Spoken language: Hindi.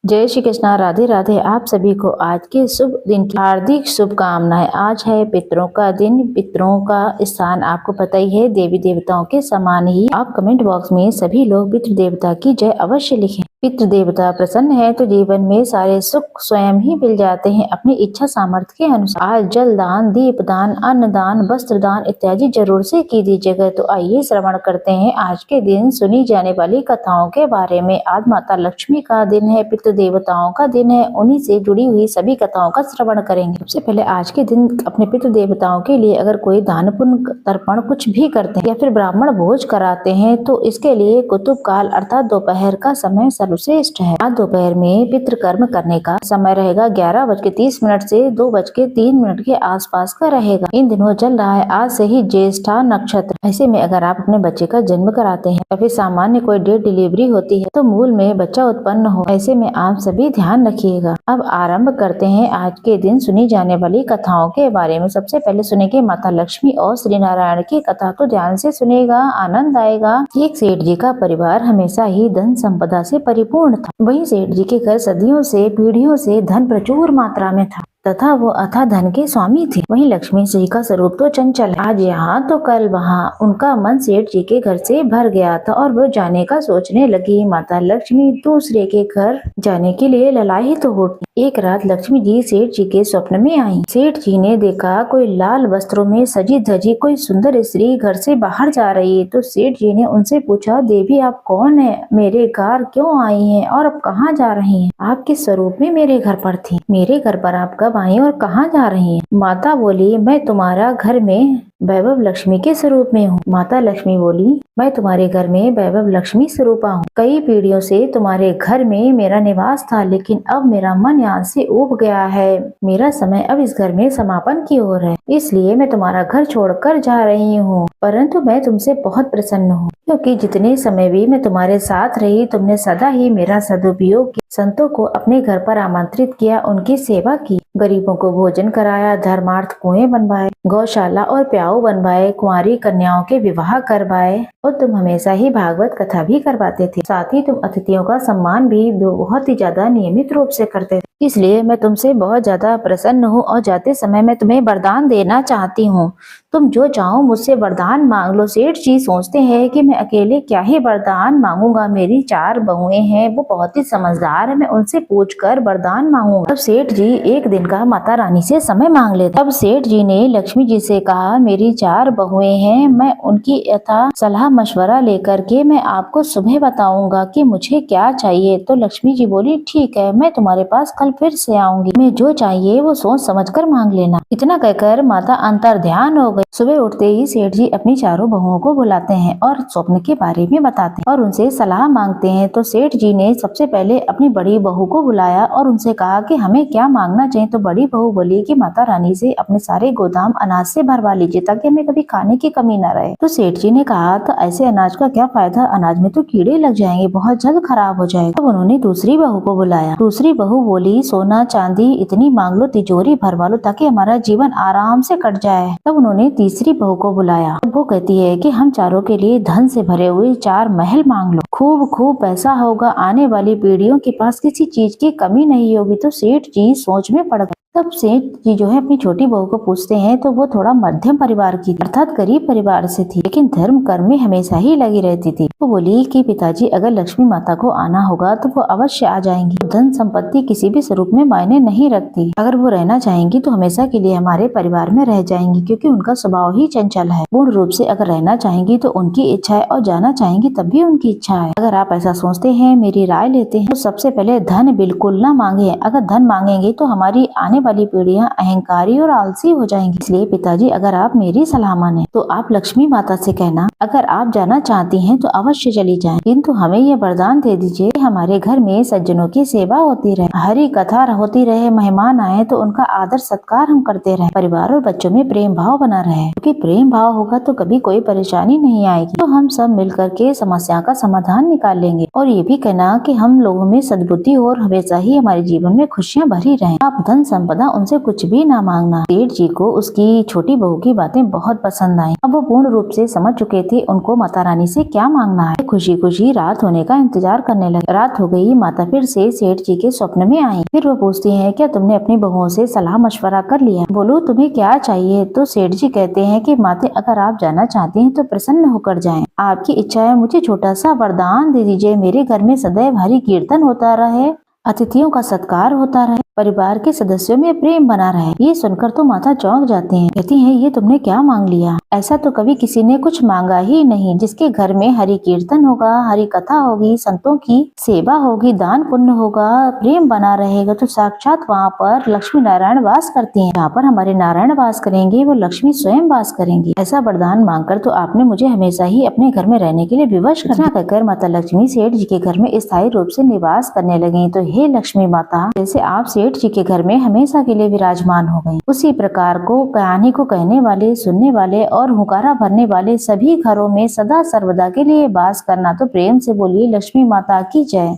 जय श्री कृष्णा। राधे राधे। आप सभी को आज के शुभ दिन की हार्दिक शुभकामनाएं। आज है पितरों का दिन। पितरों का स्थान आपको पता ही है, देवी देवताओं के समान ही। आप कमेंट बॉक्स में सभी लोग पितृ देवता की जय अवश्य लिखें। पितृ देवता प्रसन्न है तो जीवन में सारे सुख स्वयं ही मिल जाते हैं अपनी इच्छा सामर्थ्य के अनुसार। आज जल दान, दीप दान, अन्न दान, वस्त्र दान इत्यादि जरूर से की दीजिएगा। तो आइए श्रवण करते हैं आज के दिन सुनी जाने वाली कथाओं के बारे में। आज माता लक्ष्मी का दिन है, पितृ देवताओं का दिन है, उन्हीं से जुड़ी हुई सभी कथाओं का श्रवण करेंगे। सबसे पहले आज के दिन अपने पितृ देवताओं के लिए अगर कोई दान पुण्य तर्पण कुछ भी करते हैं या फिर ब्राह्मण भोज कराते हैं तो इसके लिए कुतुब काल अर्थात दोपहर का समय सर्वश्रेष्ठ है। आज दोपहर में पितृ कर्म करने का समय रहेगा 11:30 से 2:03 के आसपास का रहेगा। इन दिनों चल रहा है आज से ही ज्येष्ठा नक्षत्र। ऐसे में अगर आप अपने बच्चे का जन्म कराते हैं या फिर सामान्य कोई डेट डिलीवरी होती है तो मूल में बच्चा उत्पन्न हो, ऐसे में आप सभी ध्यान रखिएगा। अब आरंभ करते हैं आज के दिन सुनी जाने वाली कथाओं के बारे में। सबसे पहले सुनेंगे माता लक्ष्मी और श्री नारायण की कथा। तो ध्यान से सुनेगा, आनंद आएगा। एक सेठ जी का परिवार हमेशा ही धन संपदा से परिपूर्ण था। वहीं सेठ जी के घर सदियों से पीढ़ियों से धन प्रचुर मात्रा में था तथा वो अथा धन के स्वामी थे। वहीं लक्ष्मी जी का स्वरूप तो चंचल है, आज यहाँ तो कल वहाँ। उनका मन सेठ जी के घर से भर गया था और वो जाने का सोचने लगी। माता लक्ष्मी दूसरे के घर जाने के लिए ललायित तो होती। एक रात लक्ष्मी जी सेठ जी के स्वप्न में आई। सेठ जी ने देखा कोई लाल वस्त्रों में सजी धजी कोई सुंदर स्त्री घर से बाहर जा रही है। तो सेठ जी ने उनसे पूछा, देवी आप कौन है, मेरे घर क्यों आई हैं और अब कहाँ जा रही हैं? आप किस स्वरूप में मेरे घर पर थी? मेरे घर पर आप कब आई और कहाँ जा रही हैं? माता बोली, मैं तुम्हारा घर में वैभव लक्ष्मी के स्वरूप में हूँ। माता लक्ष्मी बोली, मैं तुम्हारे घर में वैभव लक्ष्मी स्वरूपा हूँ। कई पीढ़ियों से तुम्हारे घर में मेरा निवास था, लेकिन अब मेरा मन यहाँ से उब गया है। मेरा समय अब इस घर में समापन की ओर है, इसलिए मैं तुम्हारा घर छोड़कर जा रही हूँ। परंतु मैं तुमसे बहुत प्रसन्न हूँ, क्योंकि जितने समय भी मैं तुम्हारे साथ रही तुमने सदा ही मेरा सदुपयोग किया। संतों को अपने घर पर आमंत्रित किया, उनकी सेवा की, गरीबों को भोजन कराया, धर्मार्थ कुएं बनवाए, गौशाला और प्याऊ बनवाए, कुंवारी कन्याओं के विवाह करवाए और तुम हमेशा ही भागवत कथा भी करवाते थे। साथ ही तुम अतिथियों का सम्मान भी बहुत ही ज्यादा नियमित रूप से करते थे। इसलिए मैं तुमसे बहुत ज्यादा प्रसन्न हूँ और जाते समय मैं तुम्हें वरदान देना चाहती हूँ। तुम जो चाहो मुझसे वरदान मांग लो। सेठ जी सोचते हैं कि मैं अकेले क्या ही वरदान मांगूंगा, मेरी 4 बहुएं हैं, वो बहुत ही समझदार है, मैं उनसे पूछकर वरदान मांगूंगा। तब सेठ जी एक दिन का माता रानी से समय मांग लेते। तब सेठ जी ने लक्ष्मी जी से कहा, मेरी 4 बहुएं हैं, मैं उनकी यथा सलाह मशवरा लेकर के मैं आपको सुबह बताऊंगा कि मुझे क्या चाहिए। तो लक्ष्मी जी बोली, ठीक है, मैं तुम्हारे पास कल फिर से आऊंगी, मैं जो चाहिए वो सोच समझकर मांग लेना। इतना कहकर माता अंतर ध्यान हो गई। सुबह उठते ही सेठ जी अपनी 4 बहुओं को बुलाते हैं और स्वप्न के बारे में बताते हैं और उनसे सलाह मांगते हैं। तो सेठ जी ने सबसे पहले अपनी बड़ी बहू को बुलाया और उनसे कहा कि हमें क्या मांगना चाहिए। तो बड़ी बहू बोली कि माता रानी से अपने सारे गोदाम अनाज से भरवा लीजिए ताकि हमें कभी खाने की कमी न रहे। तो सेठ जी ने कहा, तो ऐसे अनाज का क्या फायदा, अनाज में तो कीड़े लग जाएंगे, बहुत जल्द खराब हो जाएगा। तब उन्होंने दूसरी बहू को बुलाया। दूसरी बहू बोली, सोना चांदी इतनी मांग लो, तिजोरी भरवा लो ताकि हमारा जीवन आराम से कट जाए। तब उन्होंने तीसरी बहू को बुलाया। वो कहती है कि हम चारों के लिए धन से भरे हुए 4 महल मांग लो, खूब खूब पैसा होगा, आने वाली पीढ़ियों के पास किसी चीज की कमी नहीं होगी। तो सेठ जी सोच में पड़ गए। तब सेठ जी जो है अपनी छोटी बहू को पूछते हैं तो वो थोड़ा मध्यम परिवार की थी, अर्थात गरीब परिवार से थी, लेकिन धर्म कर्म में हमेशा ही लगी रहती थी। वो बोली कि पिताजी अगर लक्ष्मी माता को आना होगा तो वो अवश्य आ जाएंगी। धन संपत्ति किसी भी स्वरूप में मायने नहीं रखती, अगर वो रहना चाहेंगी तो हमेशा के लिए हमारे परिवार में रह जाएंगी, क्योंकि उनका स्वभाव ही चंचल है। पूर्ण रूप से अगर रहना चाहेंगी तो उनकी इच्छा है और जाना चाहेंगी तब भी उनकी इच्छा है। अगर आप ऐसा सोचते हैं, मेरी राय लेते हैं, तो सबसे पहले धन बिल्कुल न मांगे। अगर धन मांगेंगे तो हमारी आने वाली पीढ़ियां अहंकारी और आलसी हो जाएंगी। इसलिए पिताजी अगर आप मेरी सलाह माने तो आप लक्ष्मी माता से कहना, अगर आप जाना चाहती हैं तो अवश्य चली जाएं, किंतु हमें यह वरदान दे दीजिए कि हमारे घर में सज्जनों की सेवा होती रहे, हरी कथा होती रहे, मेहमान आए तो उनका आदर सत्कार हम करते रहे, परिवार और बच्चों में प्रेम भाव बना रहे, क्योंकि प्रेम भाव होगा तो कभी कोई परेशानी नहीं आएगी। तो हम सब मिलकर के समस्या का समाधान निकाल लेंगे। और ये भी कहना कि हम लोगों में सद्बुद्धि और हमेशा ही हमारे जीवन में खुशियाँ भरी रहे। आप धन संपत्ति संपदा उनसे कुछ भी ना मांगना। सेठ जी को उसकी छोटी बहू की बातें बहुत पसंद आई। अब वो पूर्ण रूप से समझ चुके थे उनको माता रानी से क्या मांगना है। खुशी खुशी रात होने का इंतजार करने लगे। रात हो गई, माता फिर से सेठ जी के स्वप्न में आई। फिर वो पूछती है, क्या तुमने अपनी बहुओं से सलाह मशवरा कर लिया? बोलो तुम्हें क्या चाहिए? तो सेठ जी कहते हैं कि माते, अगर आप जाना चाहती हैं तो प्रसन्न होकर जाएं। आपकी इच्छा है मुझे छोटा सा वरदान दे दीजिए। मेरे घर में सदैव हरि कीर्तन होता रहे, अतिथियों का सत्कार होता रहे, परिवार के सदस्यों में प्रेम बना रहे। ये सुनकर तो माता चौंक जाती हैं। कहती हैं, ये तुमने क्या मांग लिया? ऐसा तो कभी किसी ने कुछ मांगा ही नहीं। जिसके घर में हरि कीर्तन होगा, हरि कथा होगी, संतों की सेवा होगी, दान पुण्य होगा, प्रेम बना रहेगा, तो साक्षात वहाँ पर लक्ष्मी नारायण वास करती हैं। जहाँ पर हमारे नारायण वास करेंगे वो लक्ष्मी स्वयं वास करेंगी। ऐसा वरदान मांगकर तो आपने मुझे हमेशा ही अपने घर में रहने के लिए विवश करना। कहकर माता लक्ष्मी सेठ जी के घर में स्थायी रूप से निवास करने लगी। तो हे लक्ष्मी माता, जैसे आप सेठ जी के घर में हमेशा के लिए विराजमान हो गई, उसी प्रकार को कहानी को कहने वाले, सुनने वाले और हुकारा भरने वाले सभी घरों में सदा सर्वदा के लिए वास करना। तो प्रेम से बोलिए लक्ष्मी माता की जय।